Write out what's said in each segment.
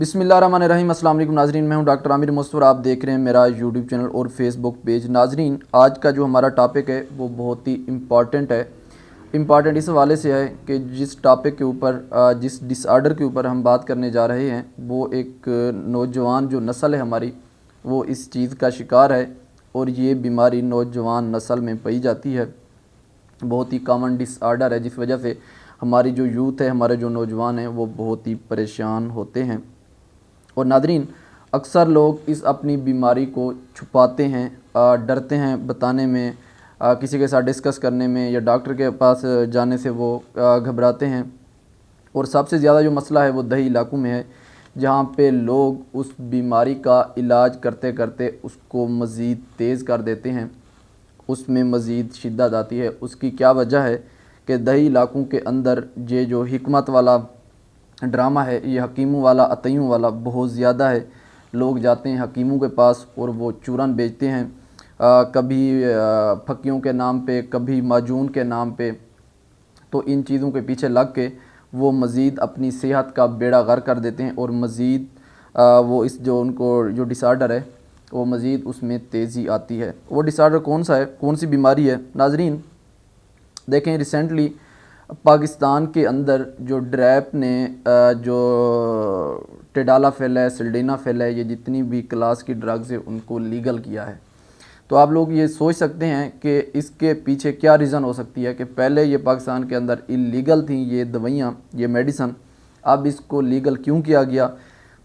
बिस्मिल्लाहिर्रहमानिर्रहीम। अस्सलाम वालेकुम नाजरीन, मैं हूं डॉक्टर आमिर मुस्तफ़ा। आप देख रहे हैं मेरा यूट्यूब चैनल और फेसबुक पेज। नाजरीन, आज का जो हमारा टॉपिक है वो बहुत ही इम्पॉर्टेंट है। इम्पॉर्टेंट इस हवाले से है कि जिस टॉपिक के ऊपर जिस डिसऑर्डर के ऊपर हम बात करने जा रहे हैं वो एक नौजवान जो नस्ल है हमारी वो इस चीज़ का शिकार है और ये बीमारी नौजवान नस्ल में पाई जाती है। बहुत ही कॉमन डिसऑर्डर है जिस वजह से हमारी जो यूथ है, हमारे जो नौजवान हैं वो बहुत ही परेशान होते हैं। और नादरीन, अक्सर लोग इस अपनी बीमारी को छुपाते हैं, डरते हैं बताने में, किसी के साथ डिस्कस करने में या डॉक्टर के पास जाने से वो घबराते हैं। और सबसे ज़्यादा जो मसला है वो दही इलाकों में है, जहाँ पे लोग उस बीमारी का इलाज करते करते उसको मज़ीद तेज़ कर देते हैं, उसमें मज़ीद शिद्दत आती है। उसकी क्या वजह है कि दही इलाकों के अंदर ये जो हिकमत वाला ड्रामा है, ये हकीमों वाला, अतइयों वाला बहुत ज़्यादा है। लोग जाते हैं हकीमों के पास और वो चूरन बेचते हैं, कभी फकियों के नाम पे, कभी माजून के नाम पे। तो इन चीज़ों के पीछे लग के वो मज़ीद अपनी सेहत का बेड़ा गर्क कर देते हैं और मज़ीद वो इस जो उनको जो डिसऑर्डर है वो मज़ीद उसमें तेज़ी आती है। वो डिसऑर्डर कौन सा है, कौन सी बीमारी है? नाजरीन देखें, रिसेंटली पाकिस्तान के अंदर जो ड्रैप ने जो टेडालाफेल है, सिल्डेनाफेल है, ये जितनी भी क्लास की ड्रग्स है उनको लीगल किया है। तो आप लोग ये सोच सकते हैं कि इसके पीछे क्या रीज़न हो सकती है कि पहले ये पाकिस्तान के अंदर इलीगल थी ये दवाइयाँ, ये मेडिसन, अब इसको लीगल क्यों किया गया?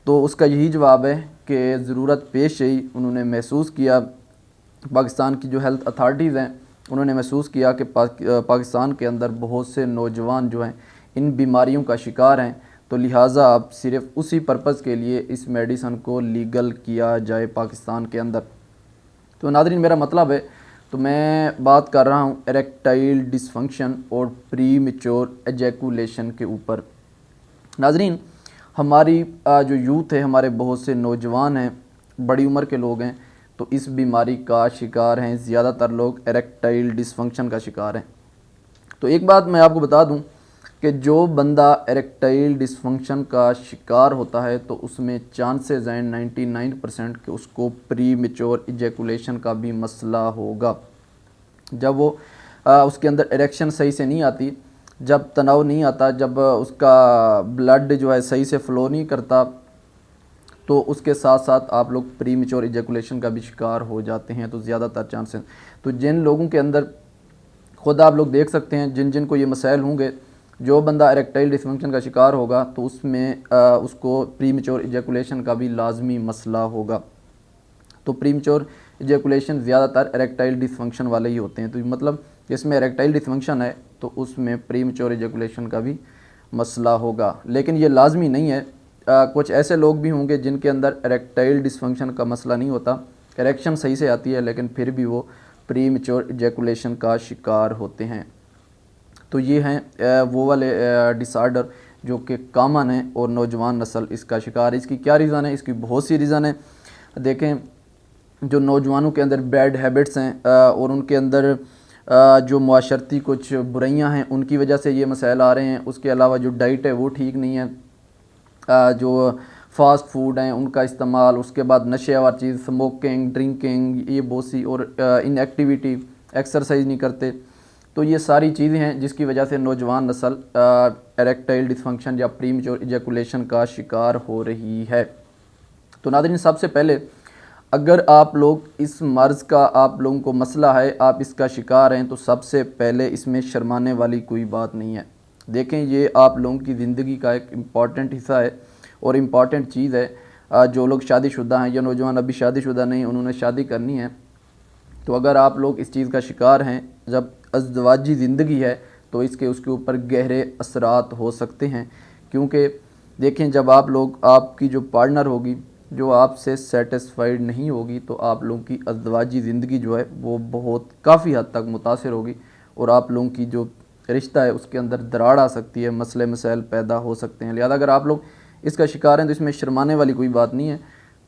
तो उसका यही जवाब है कि ज़रूरत पेश आई। उन्होंने महसूस किया, पाकिस्तान की जो हेल्थ अथॉरिटीज़ हैं उन्होंने महसूस किया कि पाकिस्तान के अंदर बहुत से नौजवान जो हैं इन बीमारियों का शिकार हैं, तो लिहाजा अब सिर्फ उसी पर्पज़ के लिए इस मेडिसन को लीगल किया जाए पाकिस्तान के अंदर। तो नादरीन, मेरा मतलब है, तो मैं बात कर रहा हूँ एरेक्टाइल डिसफंक्शन और प्री मैच्योर एजैकुलेशन के ऊपर। नाजरीन, हमारी जो यूथ है, हमारे बहुत से नौजवान हैं, बड़ी उम्र के लोग हैं, तो इस बीमारी का शिकार हैं। ज़्यादातर लोग एरेक्टाइल डिसफंक्शन का शिकार हैं। तो एक बात मैं आपको बता दूं कि जो बंदा एरेक्टाइल डिसफंक्शन का शिकार होता है तो उसमें चांसेस हैं 99% कि उसको प्री मैच्योर इजैकुलेशन का भी मसला होगा। जब वो उसके अंदर इरेक्शन सही से नहीं आती, जब तनाव नहीं आता, जब उसका ब्लड जो है सही से फ़्लो नहीं करता, तो उसके साथ साथ आप लोग प्री मैच्योर इजैकुलेशन का भी शिकार हो जाते हैं। तो ज़्यादातर चांसेस, तो जिन लोगों के अंदर खुद आप लोग देख सकते हैं, जिन जिन को ये मसाइल होंगे, जो बंदा एरेक्टाइल डिसफंक्शन का शिकार होगा तो उसमें उसको प्री मैच्योर इजैकुलेशन का भी लाजमी मसला होगा। तो प्री मैच्योर इजैकुलेशन ज़्यादातर एरेक्टाइल डिसफंक्शन वाले ही होते हैं। तो मतलब जिसमें एरेक्टाइल डिसफंक्शन है तो उसमें प्री मैच्योर इजैकुलेशन का भी मसला होगा। लेकिन ये लाजमी नहीं है, कुछ ऐसे लोग भी होंगे जिनके अंदर एरेक्टाइल डिसफंक्शन का मसला नहीं होता, एरेक्शन सही से आती है, लेकिन फिर भी वो प्री मैच्योर इजैकुलेशन का शिकार होते हैं। तो ये हैं वो वाले डिसऑर्डर जो कि कॉमन है और नौजवान नस्ल इसका शिकार है। इसकी क्या रीज़न है? इसकी बहुत सी रीज़न है। देखें, जो नौजवानों के अंदर बैड हैबिट्स हैं और उनके अंदर जो माशरती कुछ बुराइयां हैं उनकी वजह से ये मसाइल आ रहे हैं। उसके अलावा जो डाइट है वो ठीक नहीं है, जो फास्ट फूड हैं उनका इस्तेमाल, उसके बाद नशे वाली चीज़, स्मोकिंग, ड्रिंकिंग, ये बहुत सी, और इनएक्टिविटी, एक्सरसाइज नहीं करते। तो ये सारी चीज़ें हैं जिसकी वजह से नौजवान नस्ल एरेक्टाइल डिसफंक्शन या प्री मैच्योर इजैकुलेशन का शिकार हो रही है। तो नाज़रीन, सबसे पहले अगर आप लोग इस मर्ज़ का, आप लोगों को मसला है, आप इसका शिकार हैं, तो सबसे पहले इसमें शर्माने वाली कोई बात नहीं है। देखें, ये आप लोगों की ज़िंदगी का एक इम्पॉर्टेंट हिस्सा है और इम्पॉर्टेंट चीज़ है। जो लोग शादीशुदा हैं या नौजवान अभी शादीशुदा नहीं, उन्होंने शादी करनी है, तो अगर आप लोग इस चीज़ का शिकार हैं, जब अज़दवाजी ज़िंदगी है, तो इसके उसके ऊपर गहरे असरात हो सकते हैं। क्योंकि देखें, जब आप लोग, आपकी जो पार्टनर होगी जो आपसे सेटिस्फाइड नहीं होगी, तो आप लोगों की अज़दवाजी ज़िंदगी जो है वो बहुत काफ़ी हद तक मुतासिर होगी और आप लोगों की जो रिश्ता है उसके अंदर दरार आ सकती है, मसले मसाइल पैदा हो सकते हैं। लिहाजा अगर आप लोग इसका शिकार हैं तो इसमें शर्माने वाली कोई बात नहीं है।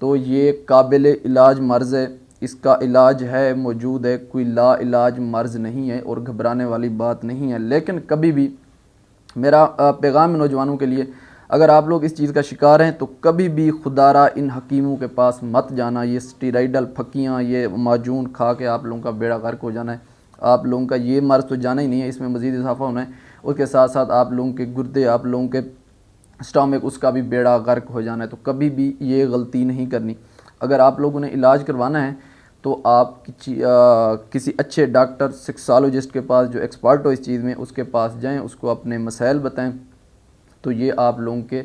तो ये काबिल इलाज मर्ज़ है, इसका इलाज है, मौजूद है, कोई ला इलाज मर्ज़ नहीं है और घबराने वाली बात नहीं है। लेकिन कभी भी मेरा पैगाम नौजवानों के लिए, अगर आप लोग इस चीज़ का शिकार हैं तो कभी भी खुदारा इन हकीमों के पास मत जाना। ये स्टीराइडल फक्कियाँ, ये माजून खा के आप लोगों का बेड़ा गर्क हो जाना है। आप लोगों का ये मर्ज तो जाना ही नहीं है, इसमें मज़ीद इजाफा होना है। उसके साथ साथ आप लोगों के गुर्दे, आप लोगों के स्टमक, उसका भी बेड़ा गर्क हो जाना है। तो कभी भी ये गलती नहीं करनी। अगर आप लोगों ने इलाज करवाना है तो आप किसी अच्छे डॉक्टर, सेक्सोलॉजिस्ट के पास जो एक्सपर्ट हो इस चीज़ में, उसके पास जाएं, उसको अपने मसाइल बताएं। तो ये आप लोगों के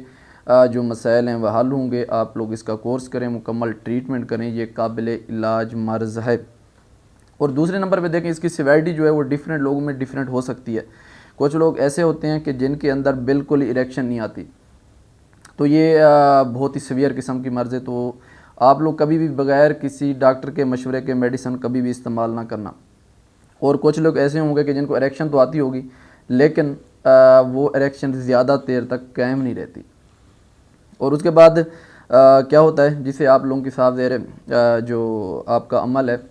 जो मसाइल हैं वह हल होंगे। आप लोग इसका कोर्स करें, मुकम्मल ट्रीटमेंट करें, ये काबिल इलाज मर्ज़ है। और दूसरे नंबर पे देखें, इसकी सिवियरिटी जो है वो डिफरेंट लोगों में डिफरेंट हो सकती है। कुछ लोग ऐसे होते हैं कि जिनके अंदर बिल्कुल ही इरेक्शन नहीं आती, तो ये बहुत ही सीवियर किस्म की मर्ज़ है। तो आप लोग कभी भी बगैर किसी डॉक्टर के मशवरे के मेडिसिन कभी भी इस्तेमाल ना करना। और कुछ लोग ऐसे होंगे कि जिनको इरेक्शन तो आती होगी, लेकिन वो इरेक्शन ज़्यादा देर तक कायम नहीं रहती। और उसके बाद क्या होता है, जिसे आप लोगों की साफ ज़ेर जो आपका अमल है,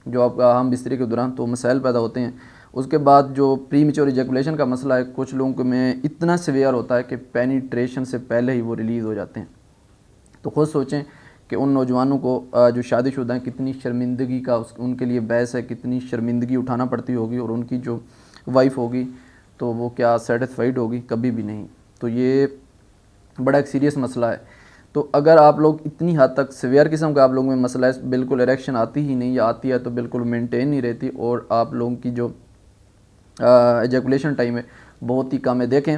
जो आपका हम बिस्तरी के दौरान तो मसाइल पैदा होते हैं। उसके बाद जो प्री मेच्योर इजैकुलेशन का मसला है, कुछ लोगों में इतना सीवियर होता है कि पेनिट्रेशन से पहले ही वो रिलीज़ हो जाते हैं। तो खुद सोचें कि उन नौजवानों को जो शादीशुदा हैं, कितनी शर्मिंदगी का उनके लिए बहस है, कितनी शर्मिंदगी उठाना पड़ती होगी। और उनकी जो वाइफ होगी तो वो क्या सेटिस्फाइड होगी? कभी भी नहीं। तो ये बड़ा एक सीरियस मसला है। तो अगर आप लोग इतनी हद तक सीवियर किस्म का आप लोगों में मसला है, बिल्कुल इरेक्शन आती ही नहीं, या आती है तो बिल्कुल मेंटेन नहीं रहती, और आप लोगों की जो एजैकुलेशन टाइम है बहुत ही कम है। देखें,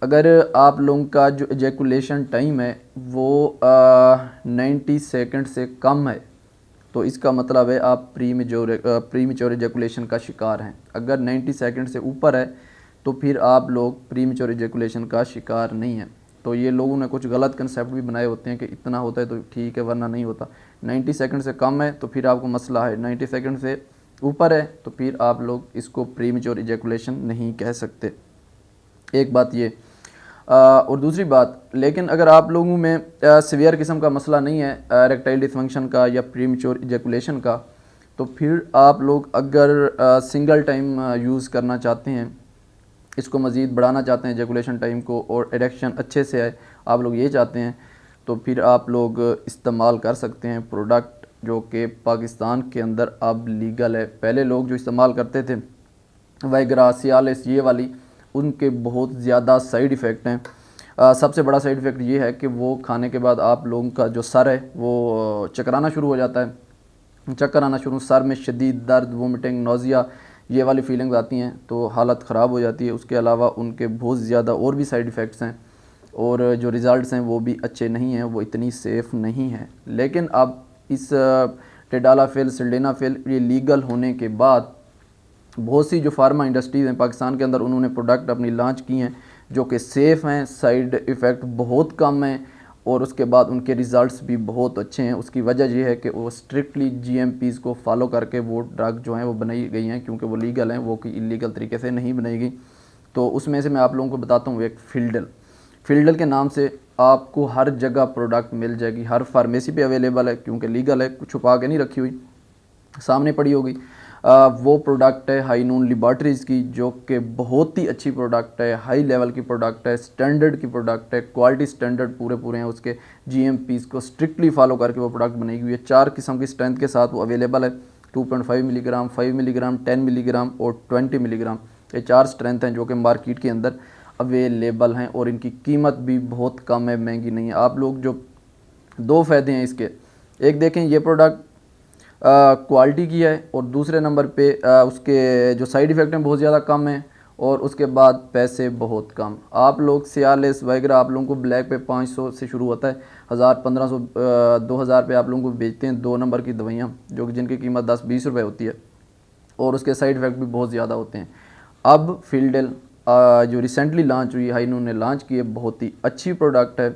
अगर आप लोगों का जो एजैकुलेशन टाइम है वो 90 सेकंड से कम है, तो इसका मतलब है आप प्री मेच्योर एजैकुलेशन का शिकार हैं। अगर 90 सेकंड से ऊपर है तो फिर आप लोग प्री मेच्योर एजैकुलेशन का शिकार नहीं हैं। तो ये लोगों ने कुछ गलत कंसेप्ट भी बनाए होते हैं कि इतना होता है तो ठीक है, वरना नहीं होता। 90 सेकंड से कम है तो फिर आपको मसला है, 90 सेकंड से ऊपर है तो फिर आप लोग इसको प्री मेच्योर इजैकुलेशन नहीं कह सकते। एक बात ये। और दूसरी बात, लेकिन अगर आप लोगों में सीवियर किस्म का मसला नहीं है इरेक्टाइल डिसफंक्शन का या प्री मेच्योर इजैकुलेशन का, तो फिर आप लोग अगर सिंगल टाइम यूज़ करना चाहते हैं, इसको मज़ीद बढ़ाना चाहते हैं इजैकुलेशन टाइम को, और इरेक्शन अच्छे से आए, आप लोग ये चाहते हैं, तो फिर आप लोग इस्तेमाल कर सकते हैं प्रोडक्ट जो कि पाकिस्तान के अंदर अब लीगल है। पहले लोग जो इस्तेमाल करते थे वाइग्रा, सियालिस, ये वाली, उनके बहुत ज़्यादा साइड इफ़ेक्ट हैं। सबसे बड़ा साइड इफ़ेक्ट ये है कि वो खाने के बाद आप लोगों का जो सर है वो चकराना शुरू हो जाता है। चक्कर आना शुरू, सर में शदीद दर्द, वोमिटिंग, नोज़िया, ये वाली फीलिंग्स आती हैं, तो हालत ख़राब हो जाती है। उसके अलावा उनके बहुत ज़्यादा और भी साइड इफ़ेक्ट्स हैं, और जो रिज़ल्ट्स हैं वो भी अच्छे नहीं हैं, वो इतनी सेफ़ नहीं है। लेकिन अब इस टेडालाफिल, सिल्डेनाफिल, ये लीगल होने के बाद बहुत सी जो फार्मा इंडस्ट्रीज़ हैं पाकिस्तान के अंदर, उन्होंने प्रोडक्ट अपनी लॉन्च की हैं जो कि सेफ़ हैं, साइड इफ़ेक्ट बहुत कम हैं, और उसके बाद उनके रिज़ल्ट्स भी बहुत अच्छे हैं। उसकी वजह यह है कि वो स्ट्रिक्टली GMPs को फॉलो करके वो ड्रग जो हैं वो बनाई गई हैं, क्योंकि वो लीगल हैं, वो कोई इलीगल तरीके से नहीं बनाई गई। तो उसमें से मैं आप लोगों को बताता हूँ एक फिल्डल के नाम से आपको हर जगह प्रोडक्ट मिल जाएगी, हर फार्मेसी पे अवेलेबल है, क्योंकि लीगल है, कुछ छुपा के नहीं रखी हुई, सामने पड़ी होगी। वो प्रोडक्ट है हाई नून लेबॉर्ट्रीज़ की, जो कि बहुत ही अच्छी प्रोडक्ट है, हाई लेवल की प्रोडक्ट है, स्टैंडर्ड की प्रोडक्ट है, क्वालिटी स्टैंडर्ड पूरे हैं उसके। GMPs को स्ट्रिक्टली फॉलो करके वो प्रोडक्ट बनाई हुई है। 4 किस्म की स्ट्रेंथ के साथ वो अवेलेबल है, 2.5 मिलीग्राम, 5 मिलीग्राम, 10 मिलीग्राम और 20 मिलीग्राम। ये 4 स्ट्रेंथ हैं जो कि मार्केट के अंदर अवेलेबल हैं, और इनकी कीमत भी बहुत कम है, महंगी नहीं है। आप लोग जो 2 फ़ायदे हैं इसके, एक देखें ये प्रोडक्ट क्वालिटी की है, और दूसरे नंबर पे उसके जो साइड इफ़ेक्ट हैं बहुत ज़्यादा कम हैं, और उसके बाद पैसे बहुत कम। आप लोग सियालिस वगैरह आप लोगों को ब्लैक पे 500 से शुरू होता है, 1000, 1500, 2000 पे आप लोगों को बेचते हैं 2 नंबर की दवाइयाँ, जो कि जिनकी कीमत 10-20 रुपये होती है, और उसके साइड इफ़ेक्ट भी बहुत ज़्यादा होते हैं। अब फिल्डल जो रिसेंटली लॉन्च हुई, हाई नून ने लॉन्च की है, बहुत ही अच्छी प्रोडक्ट है,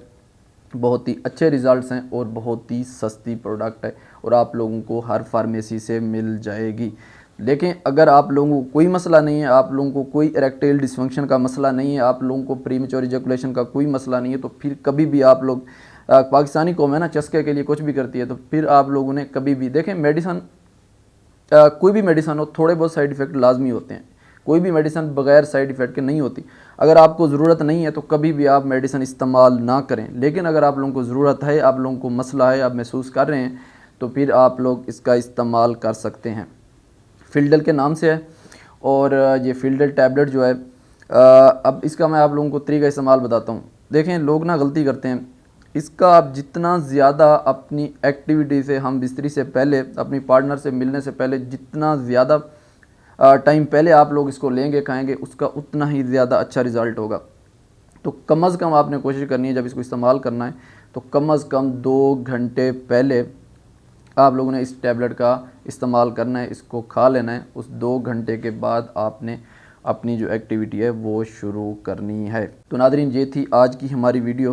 बहुत ही अच्छे रिज़ल्ट्स हैं, और बहुत ही सस्ती प्रोडक्ट है, और आप लोगों को हर फार्मेसी से मिल जाएगी। लेकिन अगर आप लोगों को कोई मसला नहीं है, आप लोगों को कोई इरेक्टाइल डिसफंक्शन का मसला नहीं है, आप लोगों को प्री मेच्योर इजैकुलेशन का कोई मसला नहीं है, तो फिर कभी भी आप लोग पाकिस्तानी कौम है ना, चस्के के लिए कुछ भी करती है, तो फिर आप लोगों ने कभी भी देखें, मेडिसन कोई भी मेडिसन हो, थोड़े बहुत साइड इफ़ेक्ट लाजमी होते हैं, कोई भी मेडिसिन बगैर साइड इफ़ेक्ट के नहीं होती। अगर आपको ज़रूरत नहीं है तो कभी भी आप मेडिसिन इस्तेमाल ना करें, लेकिन अगर आप लोगों को ज़रूरत है, आप लोगों को मसला है, आप महसूस कर रहे हैं, तो फिर आप लोग इसका इस्तेमाल कर सकते हैं। फिल्डल के नाम से है और ये फिल्डल टैबलेट जो है, अब इसका मैं आप लोगों को तरीका इस्तेमाल बताता हूँ। देखें, लोग ना गलती करते हैं, इसका आप जितना ज़्यादा अपनी एक्टिविटी से, हम बिस्तरी से पहले, अपनी पार्टनर से मिलने से पहले जितना ज़्यादा टाइम पहले आप लोग इसको लेंगे, खाएंगे, उसका उतना ही ज़्यादा अच्छा रिज़ल्ट होगा। तो कम अज़ कम आपने कोशिश करनी है, जब इसको इस्तेमाल करना है तो कम अज़ कम 2 घंटे पहले आप लोगों ने इस टैबलेट का इस्तेमाल करना है, इसको खा लेना है। उस 2 घंटे के बाद आपने अपनी जो एक्टिविटी है वो शुरू करनी है। तो नादरीन, ये थी आज की हमारी वीडियो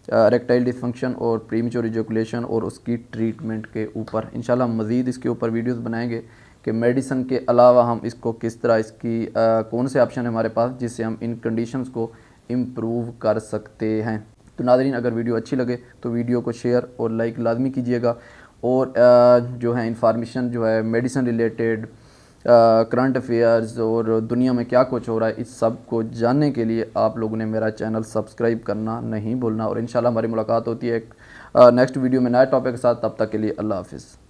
इरेक्टाइल डिसफंक्शन और प्रीमेच्योर इजैकुलेशन और उसकी ट्रीटमेंट के ऊपर। इंशाल्लाह हम मज़ीद इसके ऊपर वीडियोस बनाएंगे कि मेडिसिन के अलावा हम इसको किस तरह, इसकी कौन से ऑप्शन है हमारे पास जिससे हम इन कंडीशंस को इम्प्रूव कर सकते हैं। तो नादरीन, अगर वीडियो अच्छी लगे तो वीडियो को शेयर और लाइक लाजमी कीजिएगा, और जो है इंफॉर्मेशन जो है मेडिसिन रिलेटेड, करंट अफेयर्स और दुनिया में क्या कुछ हो रहा है, इस सब को जानने के लिए आप लोगों ने मेरा चैनल सब्सक्राइब करना नहीं भूलना। और इंशाल्लाह हमारी मुलाकात होती है एक नेक्स्ट वीडियो में नए टॉपिक के साथ। तब तक के लिए अल्लाह हाफ़िज़।